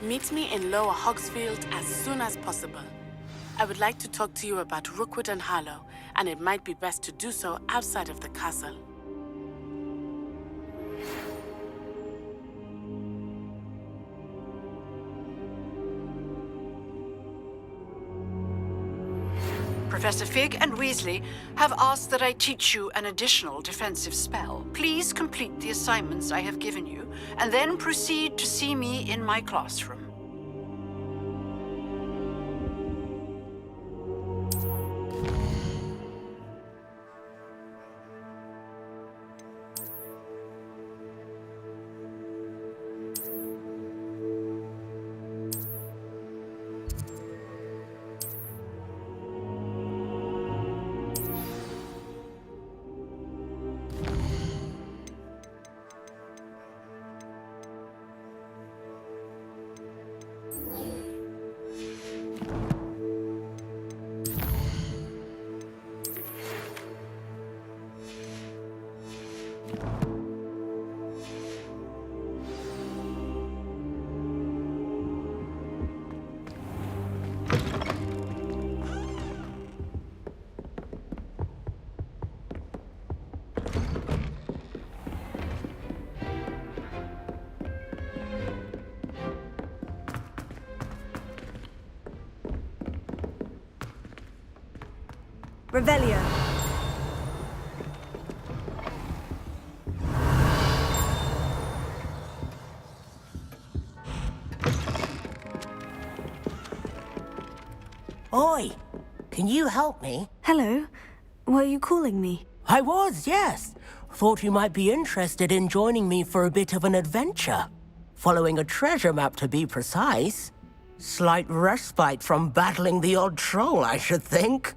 Meet me in Lower Hogsfield as soon as possible. I would like to talk to you about Rookwood and Harlow, and it might be best to do so outside of the castle. Professor Fig and Weasley have asked that I teach you an additional defensive spell. Please complete the assignments I have given you, and then proceed to see me in my classroom. Revelio. Oi! Can you help me? Hello. Were you calling me? I was, yes. Thought you might be interested in joining me for a bit of an adventure. Following a treasure map, to be precise. Slight respite from battling the odd troll, I should think.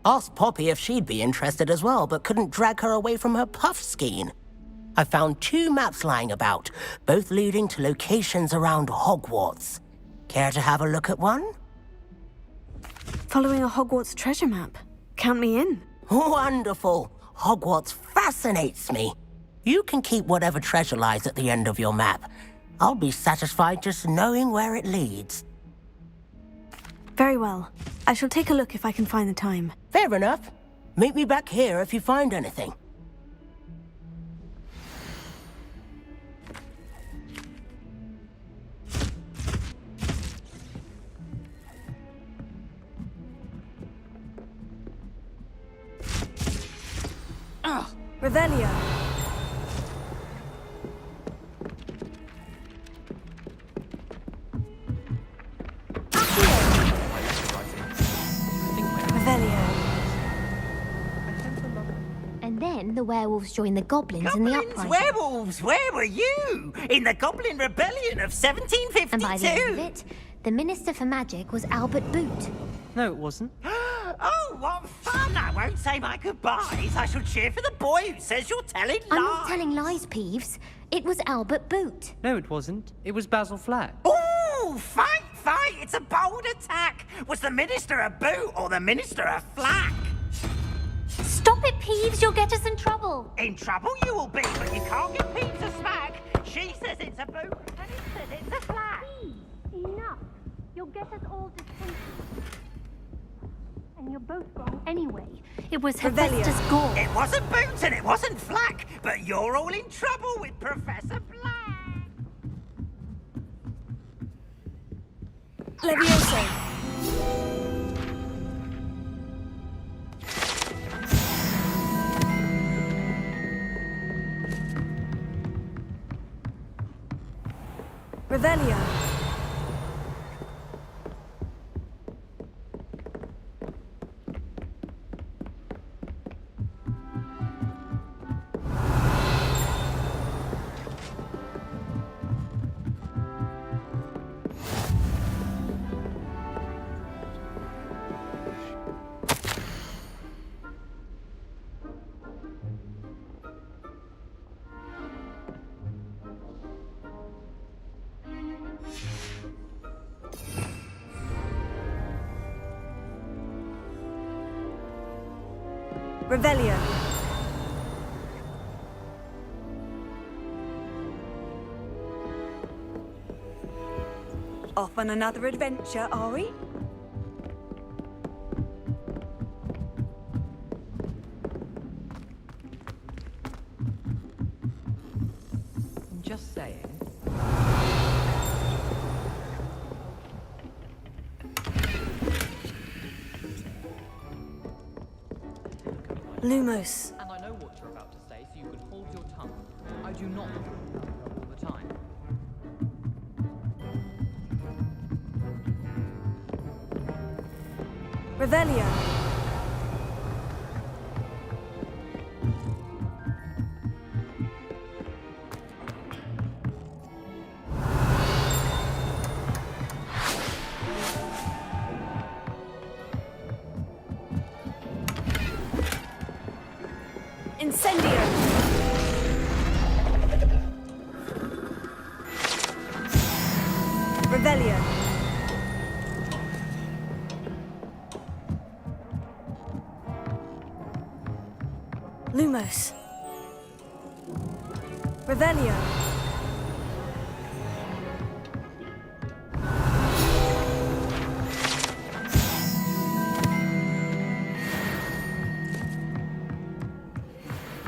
Asked Poppy if she'd be interested as well, but couldn't drag her away from her puff skein. I found 2 maps lying about, both leading to locations around Hogwarts. Care to have a look at one? Following a Hogwarts treasure map. Count me in. Wonderful. Hogwarts fascinates me. You can keep whatever treasure lies at the end of your map. I'll be satisfied just knowing where it leads. Very well. I shall take a look if I can find the time. Fair enough. Meet me back here if you find anything. Revelio. And then the werewolves joined the goblins in the uprising. Werewolves, where were you? In the Goblin Rebellion of 1752. And by the end of it, the Minister for Magic was Albert Boot. No, it wasn't. Oh, what fun! I won't say my goodbyes. I shall cheer for the boy who says you're telling lies. I'm not telling lies, Peeves. It was Albert Boot. No, it wasn't. It was Basil Flack. Ooh, fight, fight! It's a bold attack. Was the Minister a boot or the Minister a flack? Stop it, Peeves. You'll get us in trouble. In trouble you will be, but you can't give Peeves a smack. She says it's a boot, and he says it's a flack. Enough. You'll get us all detention. And you're both wrong anyway. It was Hephaestus Gore. It wasn't boot and it wasn't flack, but you're all in trouble with Professor Black. Levioso. Revelio. Revelio. off on another adventure, are we? Just saying. Lumos. And I know what you're about to say, so you can hold your tongue. I do not all the time. Revelio. Incendio. Revelio. Lumos. Revelio.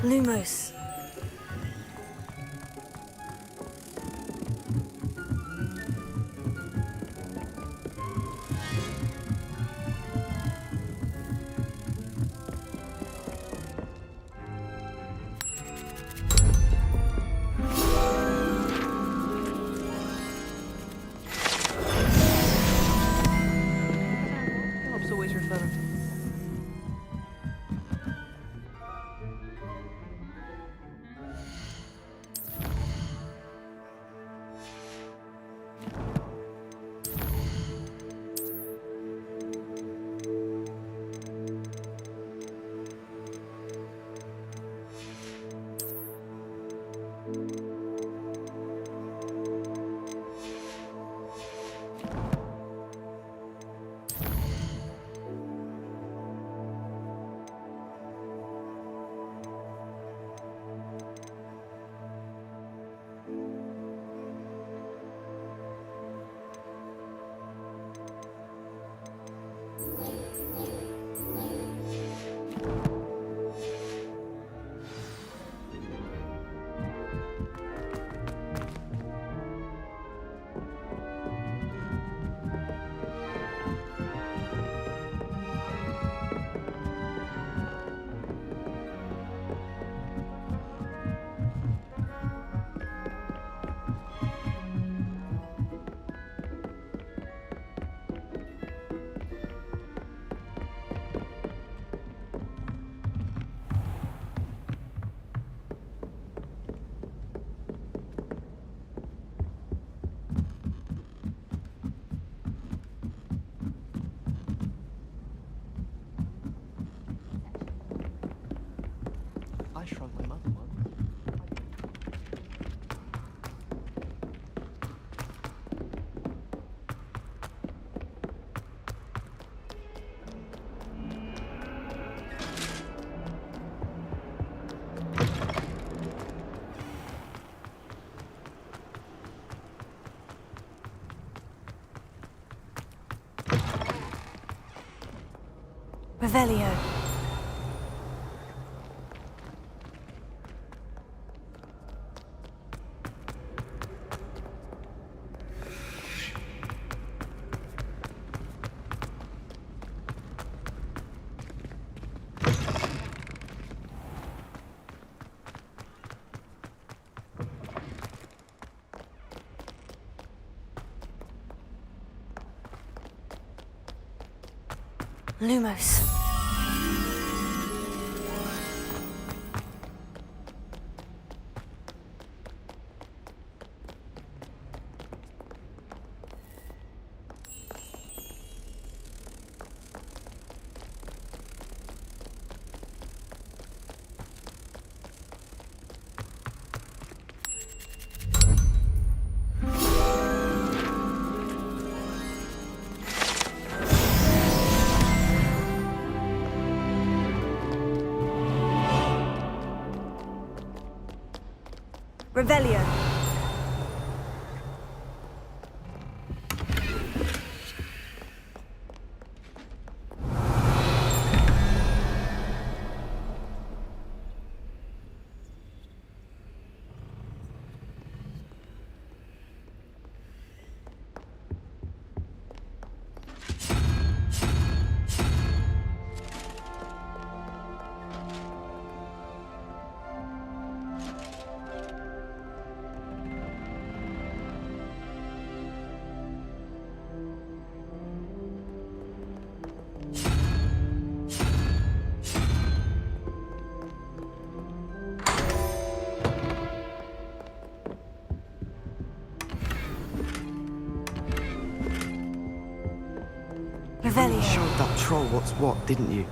Lumos. Helps always refer. I shrunk my mother once. Revelio. Lumos. Revelio. Revelio. Showed that troll what's what, didn't you?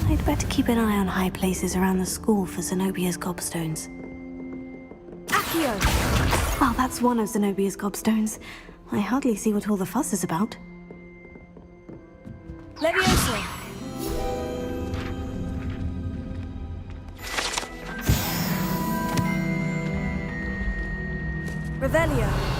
I'd better keep an eye on high places around the school for Zenobia's gobstones. Accio! Well, that's one of Zenobia's gobstones. I hardly see what all the fuss is about. Leviosa! Revelio!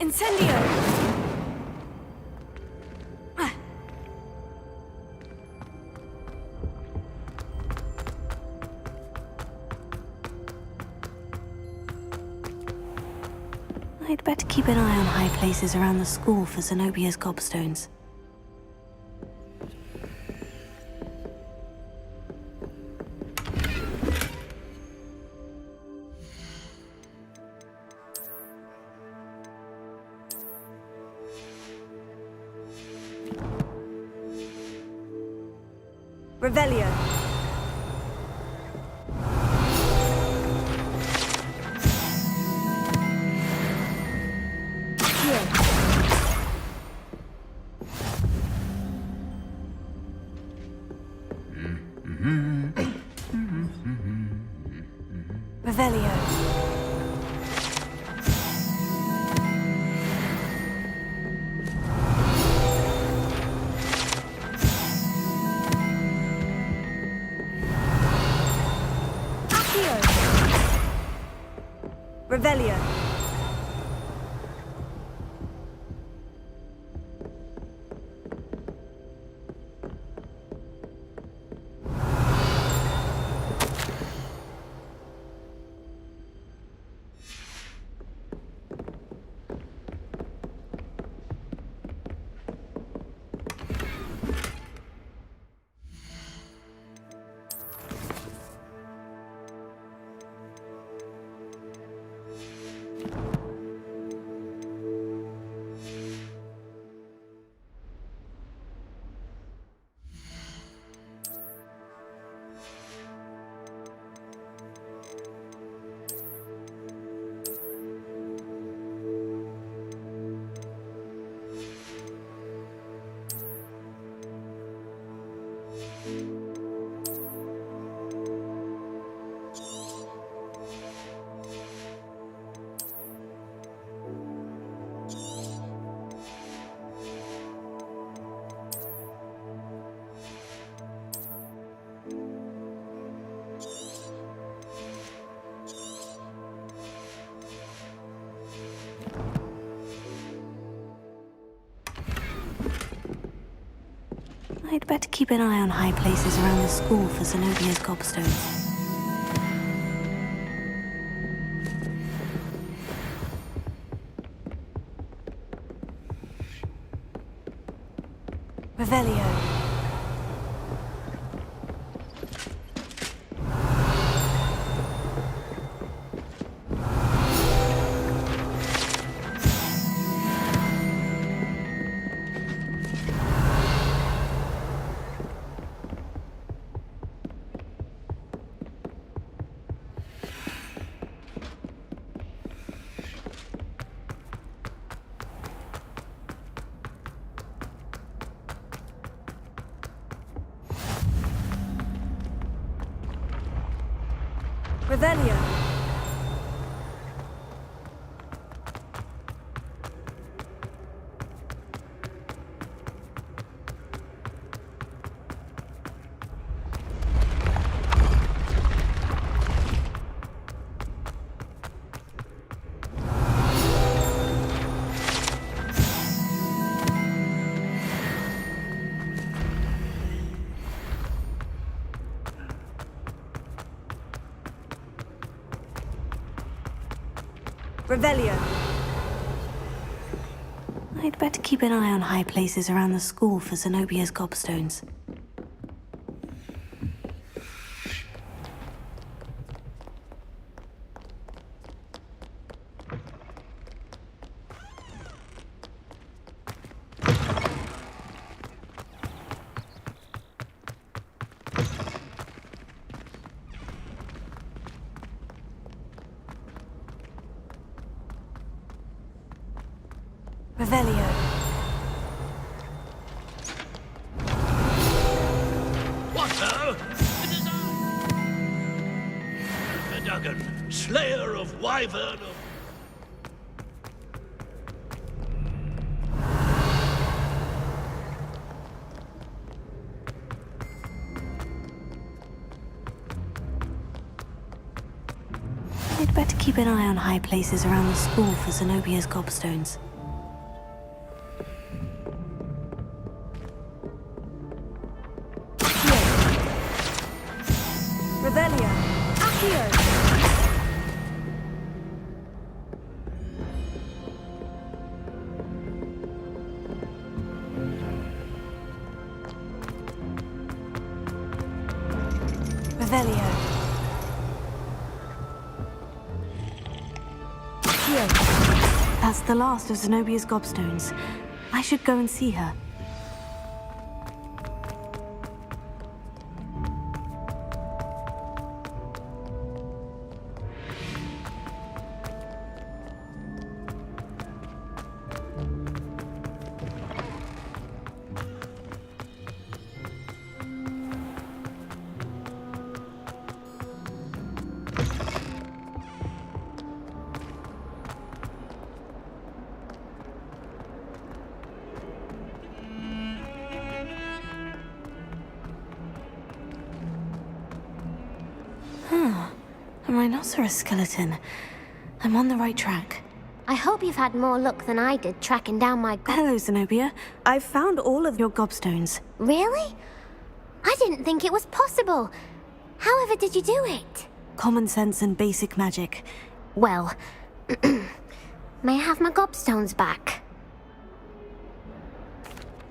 Incendio! I'd better keep an eye on high places around the school for Zenobia's gobstones. Revelio. Revelio. Revelio. I'd better keep an eye on high places around the school for Zenobia's gobstones. Revelio. Revelio. Revelio. I'd better keep an eye on high places around the school for Zenobia's gobstones. Revelio. What ho? It is I! Duggan, slayer of wyvern of... I'd better keep an eye on high places around the school for Zenobia's gobstones. Revelio. Accio. Revelio. That's the last of Zenobia's gobstones. I should go and see her. A rhinoceros skeleton. I'm on the right track. I hope you've had more luck than I did tracking down my Hello, Zenobia. I've found all of your gobstones. Really? I didn't think it was possible. However did you do it? Common sense and basic magic. Well, may I have my gobstones back?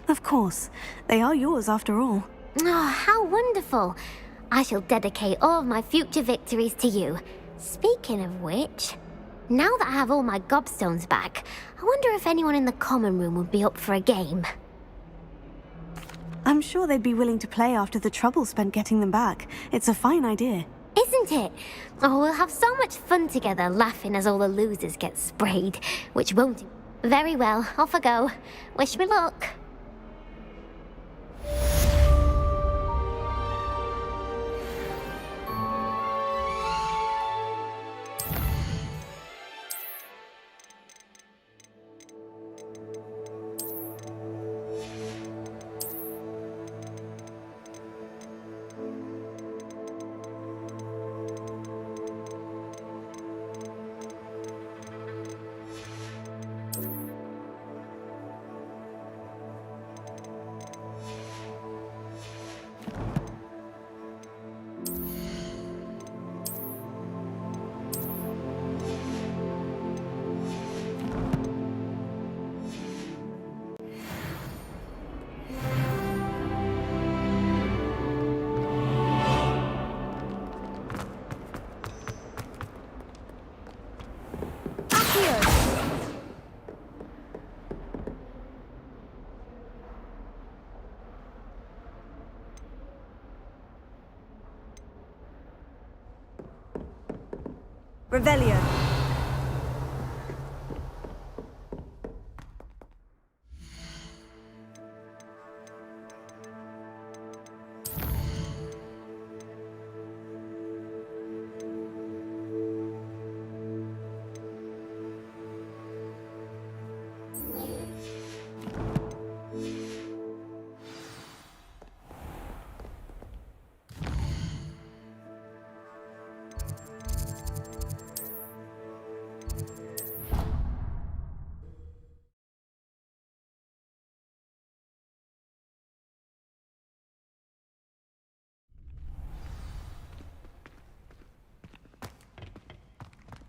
Of course. They are yours after all. Oh, how wonderful. I shall dedicate all of my future victories to you. Speaking of which, now that I have all my gobstones back, I wonder if anyone in the common room would be up for a game. I'm sure they'd be willing to play after the trouble spent getting them back. It's a fine idea. Isn't it? Oh, we'll have so much fun together laughing as all the losers get sprayed, which won't... Very well, off I go. Wish me luck. Revelio.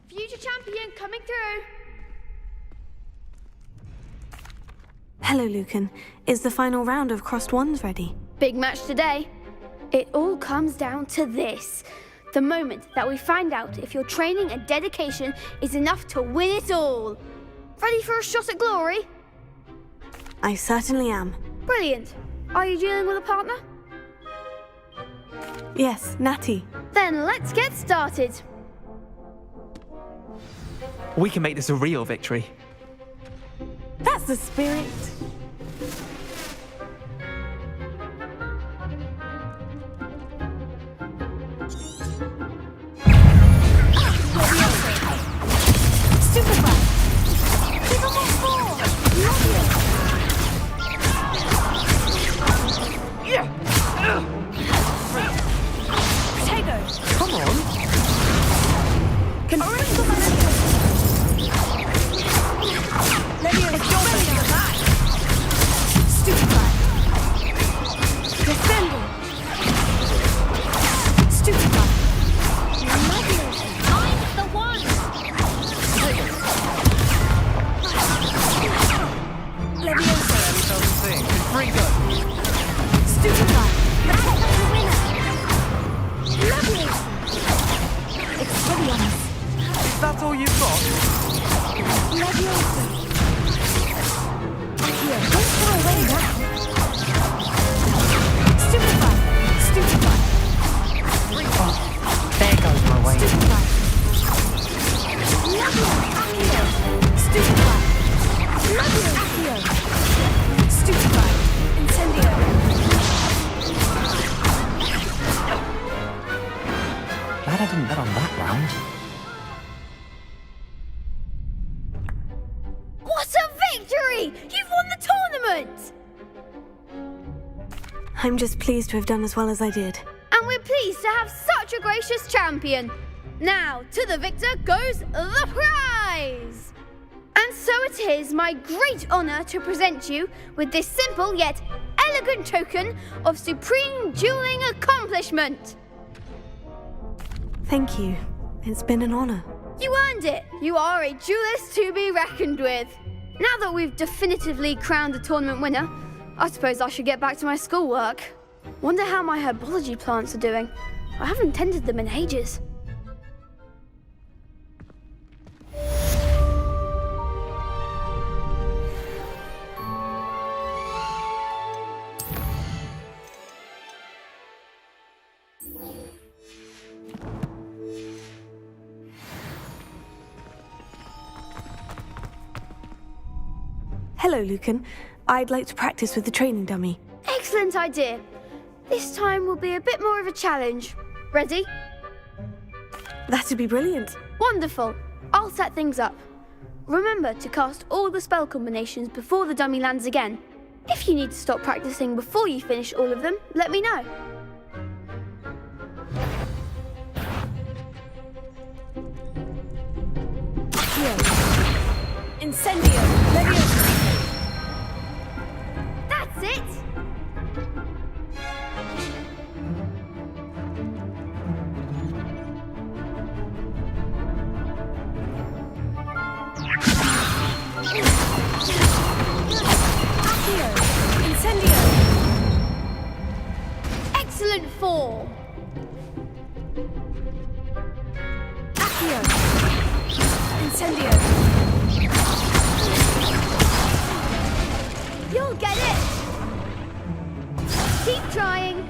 Future champion coming through. Hello, Lucan. Is the final round of Crossed Wands ready? Big match today. It all comes down to this. The moment that we find out if your training and dedication is enough to win it all. Ready for a shot at glory? I certainly am. Brilliant. Are you dealing with a partner? Yes, Natty. Then let's get started. We can make this a real victory. That's the spirit. Come on. That's all you've got? There goes my way. Glad I didn't bet on that round. What a victory! You've won the tournament! I'm just pleased to have done as well as I did. And we're pleased to have such a gracious champion. Now, to the victor goes the prize! And so it is my great honour to present you with this simple yet elegant token of supreme dueling accomplishment. Thank you. It's been an honour. You earned it. You are a duelist to be reckoned with. Now that we've definitively crowned the tournament winner, I suppose I should get back to my schoolwork. Wonder how my herbology plants are doing. I haven't tended them in ages. Hello, Lucan. I'd like to practice with the training dummy. Excellent idea. This time will be a bit more of a challenge. Ready? That'd be brilliant. Wonderful. I'll set things up. Remember to cast all the spell combinations before the dummy lands again. If you need to stop practicing before you finish all of them, let me know. Incendio. Leviosa. That's it! Accio. Incendio. Excellent form! Accio. Incendio. You'll get it! Keep trying!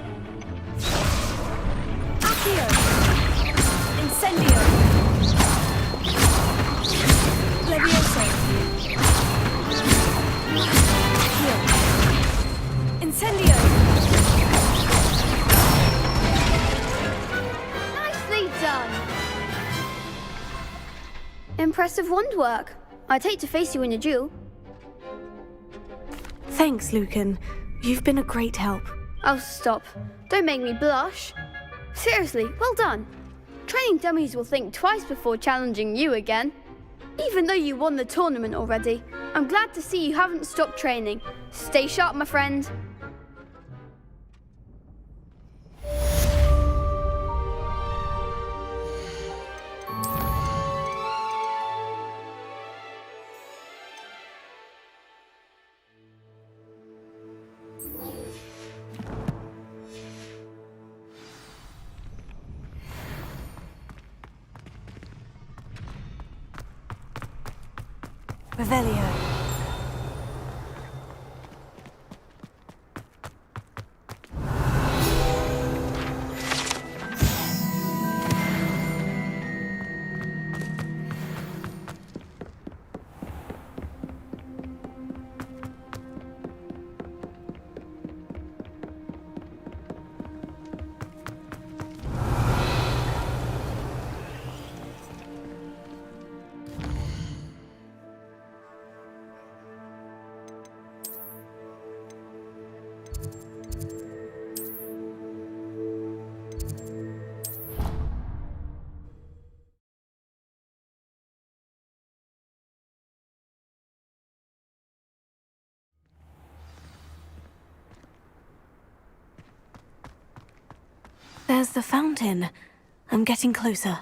Accio. Impressive wand work. I'd hate to face you in a duel. Thanks, Lucan. You've been a great help. Oh, stop. Don't make me blush. Seriously, well done. Training dummies will think twice before challenging you again. Even though you won the tournament already, I'm glad to see you haven't stopped training. Stay sharp, my friend. Revelio. There's the fountain. I'm getting closer.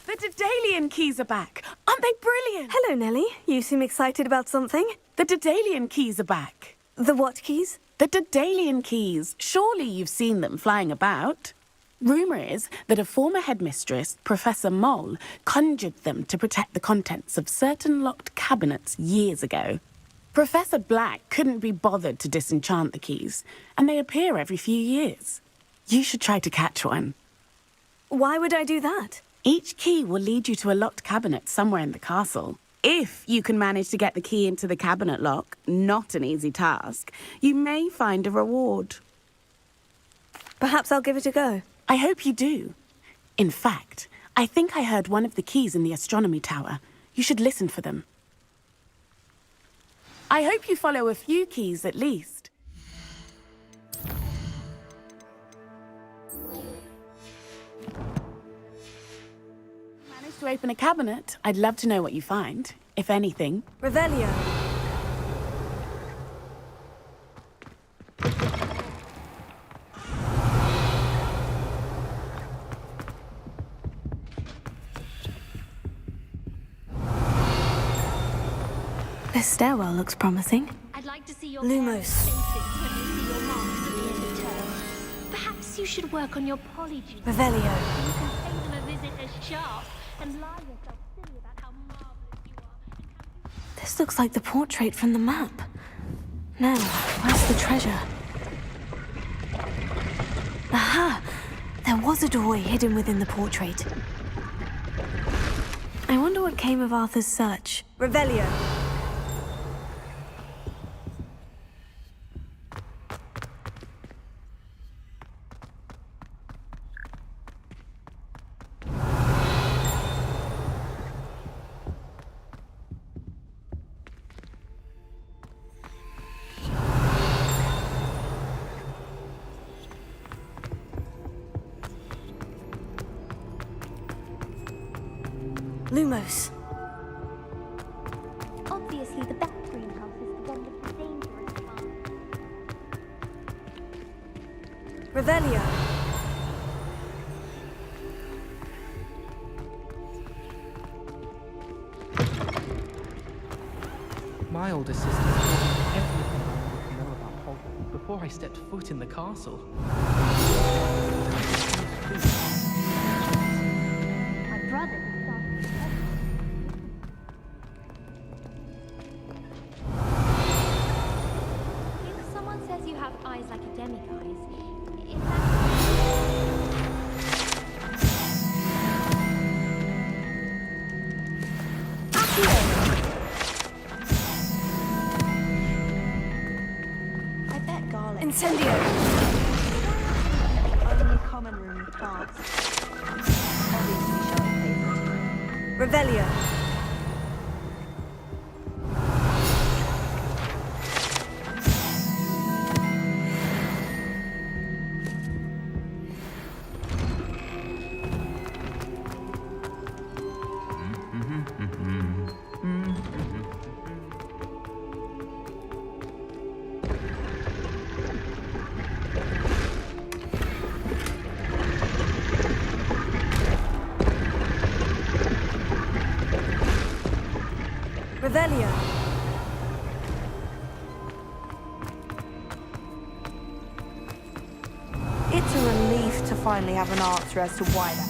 The Daedalian keys are back. Aren't they brilliant? Hello, Nellie. You seem excited about something. The Daedalian keys are back. The what keys? The Daedalian keys. Surely you've seen them flying about. Rumour is that a former headmistress, Professor Moll, conjured them to protect the contents of certain locked cabinets years ago. Professor Black couldn't be bothered to disenchant the keys, and they appear every few years. You should try to catch one. Why would I do that? Each key will lead you to a locked cabinet somewhere in the castle. If you can manage to get the key into the cabinet lock, not an easy task, you may find a reward. Perhaps I'll give it a go. I hope you do. In fact, I think I heard one of the keys in the astronomy tower. You should listen for them. I hope you follow a few keys at least. Managed to open a cabinet. I'd love to know what you find, if anything. Revelio. This stairwell looks promising. I'd like to see your Lumos. when you see your marks at the end of term. Perhaps you should work on your polygy. Revelio. You can pay them a visit as sharp and lie yourself silly about how marvelous you are. This looks like the portrait from the map. Now, where's the treasure? Aha! There was a doorway hidden within the portrait. I wonder what came of Arthur's search. Revelio. Lumos. Obviously, the best greenhouse is the one with the dangerous farm. Revelio. My older sister told me everything I wanted to know about Hogwarts before I stepped foot in the castle. My brother started If someone says you have eyes like a demiguise, is that... Incendio. fast. Obviously showing favoritism. Revelio. Revelio. It's a relief to finally have an answer as to why that.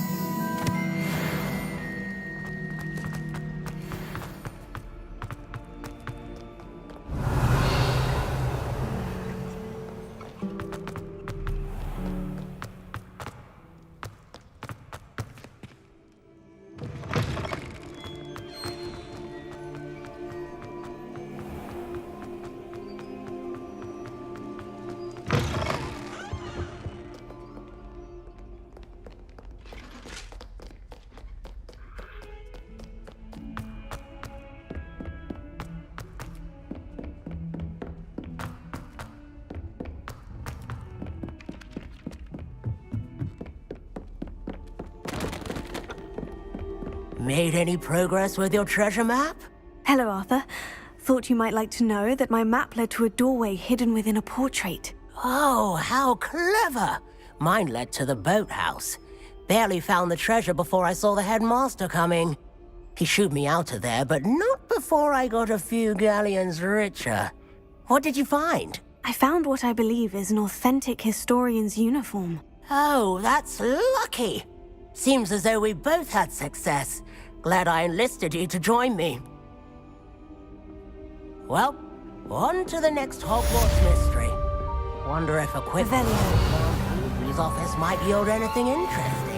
Made any progress with your treasure map? Hello, Arthur. Thought you might like to know that my map led to a doorway hidden within a portrait. Oh, how clever! Mine led to the boathouse. Barely found the treasure before I saw the headmaster coming. He shooed me out of there, but not before I got a few galleons richer. What did you find? I found what I believe is an authentic historian's uniform. Oh, that's lucky. Seems as though we both had success. Glad I enlisted you to join me. Well, on to the next Hogwarts mystery. Wonder if a quick Weasley's office might yield anything interesting.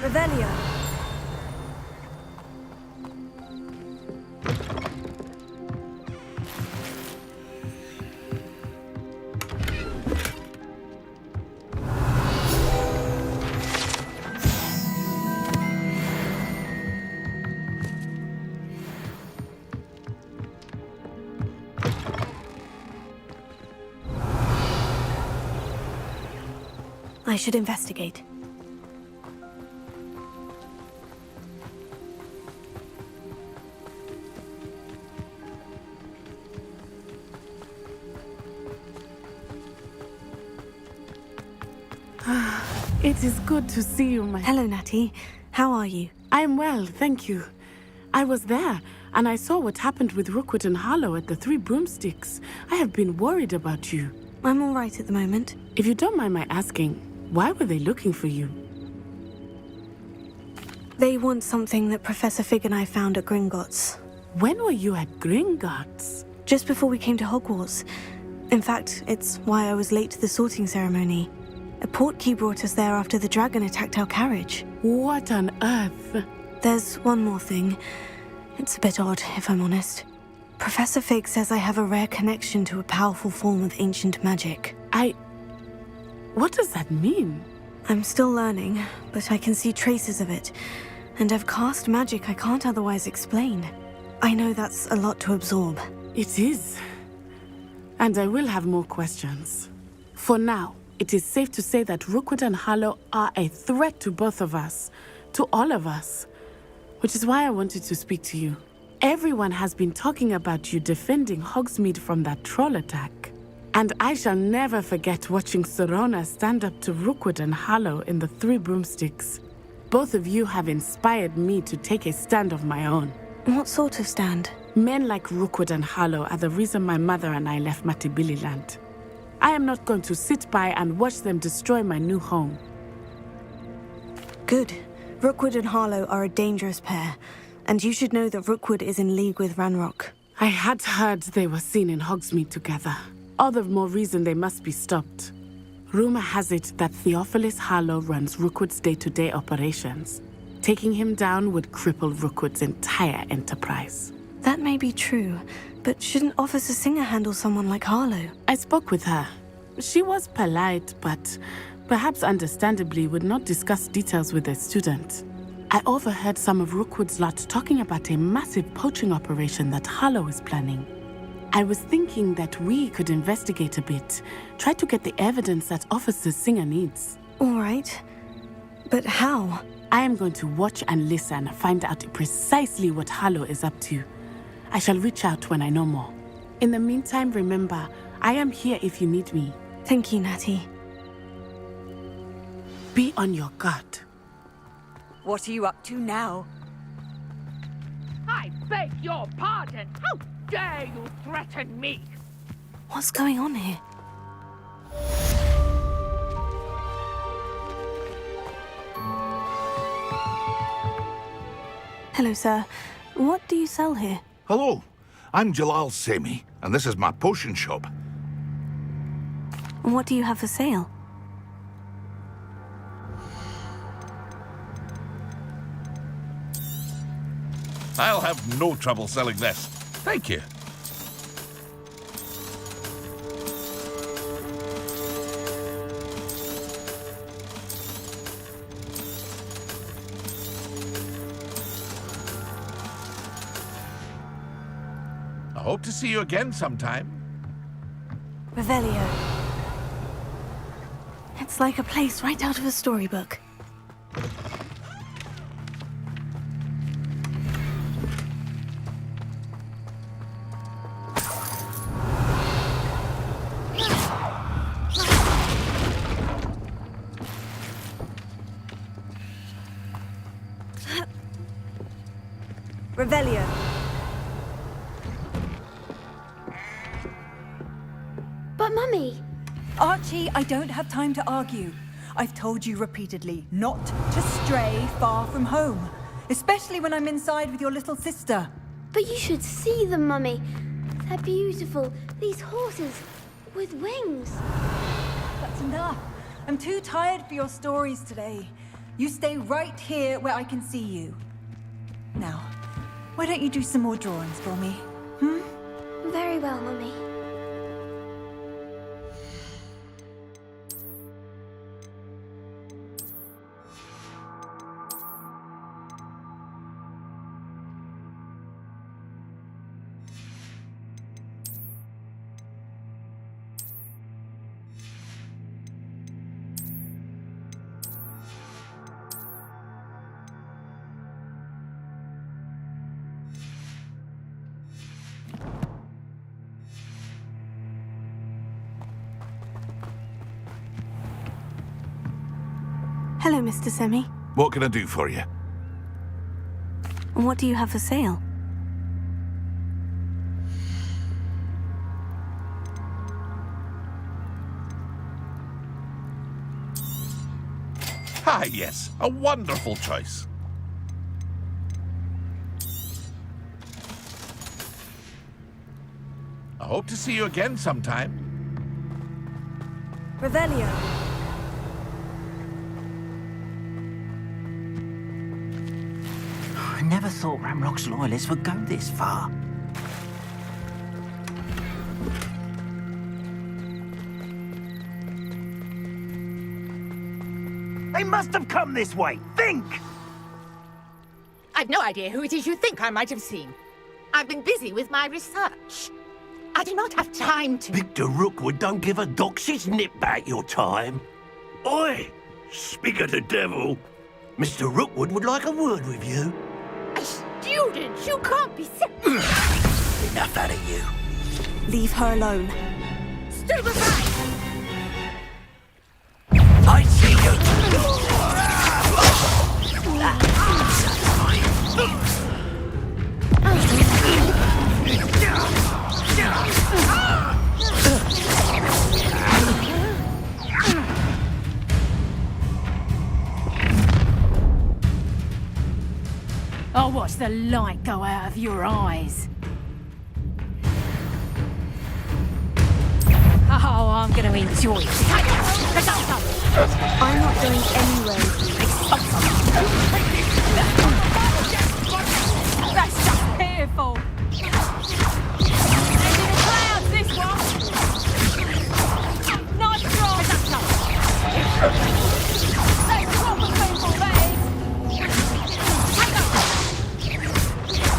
Revelio. I should investigate. It is good to see you, my... Hello, Natty. How are you? I am well, thank you. I was there, and I saw what happened with Rookwood and Harlow at the Three Broomsticks. I have been worried about you. I'm all right at the moment. If you don't mind my asking, why were they looking for you? They want something that Professor Fig and I found at Gringotts. When were you at Gringotts? Just before we came to Hogwarts. In fact, it's why I was late to the sorting ceremony. A portkey brought us there after the dragon attacked our carriage. What on earth? There's one more thing. It's a bit odd, if I'm honest. Professor Fig says I have a rare connection to a powerful form of ancient magic. What does that mean? I'm still learning, but I can see traces of it. And I've cast magic I can't otherwise explain. I know that's a lot to absorb. It is. And I will have more questions. For now, it is safe to say that Rookwood and Harlow are a threat to both of us. To all of us. Which is why I wanted to speak to you. Everyone has been talking about you defending Hogsmeade from that troll attack. And I shall never forget watching Serona stand up to Rookwood and Harlow in the Three Broomsticks. Both of you have inspired me to take a stand of my own. What sort of stand? Men like Rookwood and Harlow are the reason my mother and I left Matibili-land. I am not going to sit by and watch them destroy my new home. Good. Rookwood and Harlow are a dangerous pair, and you should know that Rookwood is in league with Ranrock. I had heard they were seen in Hogsmeade together. All the more reason they must be stopped. Rumor has it that Theophilus Harlow runs Rookwood's day-to-day operations. Taking him down would cripple Rookwood's entire enterprise. That may be true, but shouldn't Officer Singer handle someone like Harlow? I spoke with her. She was polite, but perhaps understandably would not discuss details with a student. I overheard some of Rookwood's lot talking about a massive poaching operation that Harlow is planning. I was thinking that we could investigate a bit, try to get the evidence that Officer Singer needs. All right. But how? I am going to watch and listen, find out precisely what Harlow is up to. I shall reach out when I know more. In the meantime, remember, I am here if you need me. Thank you, Natty. Be on your guard. What are you up to now? I beg your pardon. How dare you threaten me? What's going on here? Hello, sir. What do you sell here? Hello, I'm Jalal Semi, and this is my potion shop. And what do you have for sale? I'll have no trouble selling this. Thank you. I hope to see you again sometime. Revelio. It's like a place right out of a storybook. Revelio. But Mummy... Archie, I don't have time to argue. I've told you repeatedly not to stray far from home, especially when I'm inside with your little sister. But you should see them, Mummy. They're beautiful. These horses with wings. That's enough. I'm too tired for your stories today. You stay right here where I can see you. Now, why don't you do some more drawings for me? Very well, Mummy. Hello, Mr. Semi. What can I do for you? What do you have for sale? Ah, yes. A wonderful choice. I hope to see you again sometime. Revelio. I never thought Ramrock's loyalists would go this far. They must have come this way. Think! I've no idea who it is you think I might have seen. I've been busy with my research. I do not have time to... Victor Rookwood don't give a doxy's nip back your time. Oi! Speak of the devil. Mr. Rookwood would like a word with you. A student? You can't be sick. Enough out of you. Leave her alone. Stupefy! I see you! I'll watch the light go out of your eyes. Oh, I'm going to enjoy it. I'm not going anywhere. That's just fearful. And in the clouds, this one. Nice try. That's proper painful, that is.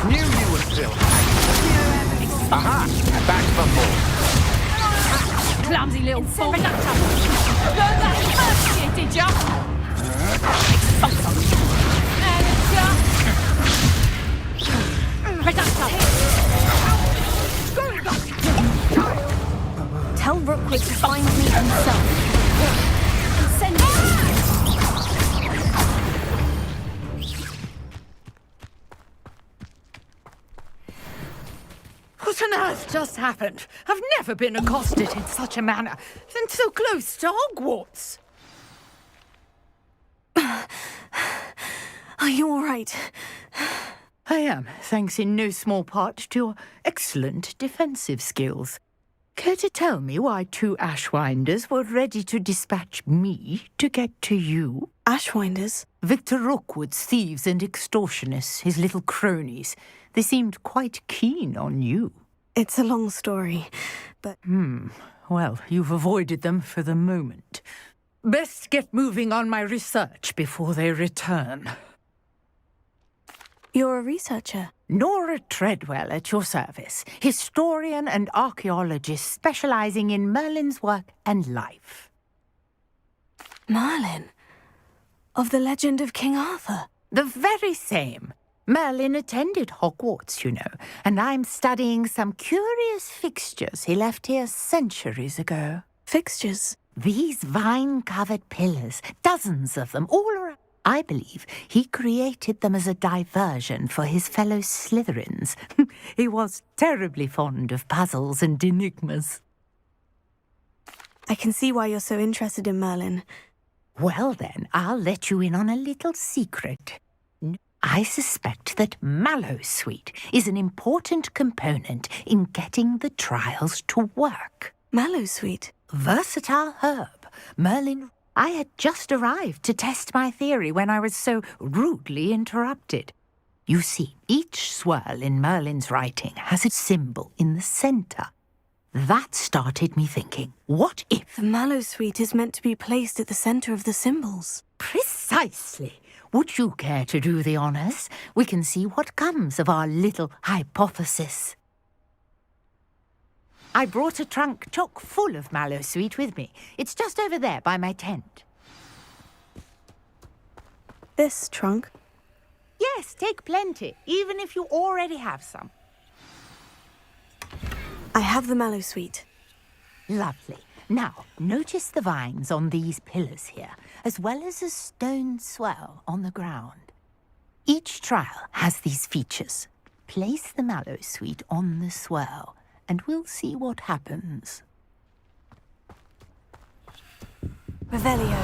Knew you were still. Aha! Back for more. Clumsy little fool. Learn that first year, did ya? Tell Rookwood to find me himself. And send me. What on earth just happened? I've never been accosted in such a manner, and so close to Hogwarts. Are you all right? I am, thanks in no small part to your excellent defensive skills. Care to tell me why two Ashwinders were ready to dispatch me to get to you? Ashwinders? Victor Rookwood's thieves and extortionists, his little cronies. They seemed quite keen on you. It's a long story, but... Well, you've avoided them for the moment. Best get moving on my research before they return. You're a researcher? Nora Treadwell at your service, historian and archaeologist specializing in Merlin's work and life. Merlin? Of the legend of King Arthur? The very same. Merlin attended Hogwarts, you know, and I'm studying some curious fixtures he left here centuries ago. Fixtures? These vine-covered pillars, dozens of them, all around. I believe he created them as a diversion for his fellow Slytherins. He was terribly fond of puzzles and enigmas. I can see why you're so interested in Merlin. Well then, I'll let you in on a little secret. I suspect that Mallowsweet is an important component in getting the trials to work. Mallowsweet? Versatile herb. Merlin... I had just arrived to test my theory when I was so rudely interrupted. You see, each swirl in Merlin's writing has a symbol in the centre. That started me thinking, what if... The Mallowsweet is meant to be placed at the centre of the symbols. Precisely. Would you care to do the honours? We can see what comes of our little hypothesis. I brought a trunk chock full of Mallowsweet with me. It's just over there by my tent. This trunk? Yes, take plenty, even if you already have some. I have the Mallowsweet. Lovely. Now, notice the vines on these pillars here, as well as a stone swell on the ground. Each trial has these features. Place the mallow sweet on the swell, and we'll see what happens. Revelio.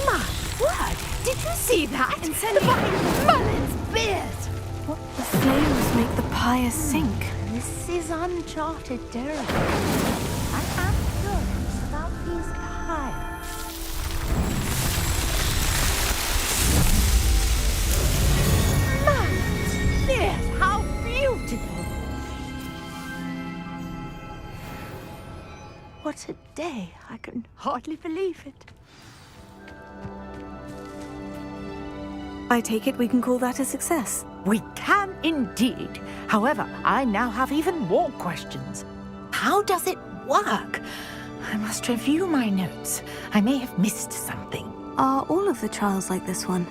My word! Did you see that? By Merlin's beard! The flames make the pyre sink. This is uncharted territory. I am curious about these pyres. Merlin's beard! How beautiful! What a day! I can hardly believe it. I take it we can call that a success. We can indeed. However, I now have even more questions. How does it work? I must review my notes. I may have missed something. Are all of the trials like this one?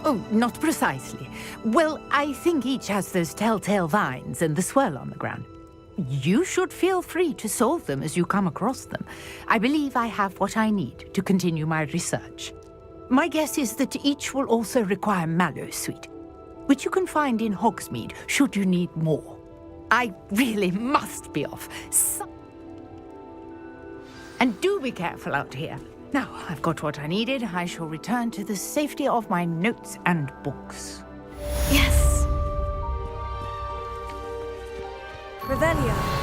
Oh, not precisely. Well, I think each has those telltale vines and the swirl on the ground. You should feel free to solve them as you come across them. I believe I have what I need to continue my research. My guess is that each will also require mallow sweet, which you can find in Hogsmeade should you need more. I really must be off. And do be careful out here. Now, I've got what I needed. I shall return to the safety of my notes and books. Yes! Revelio.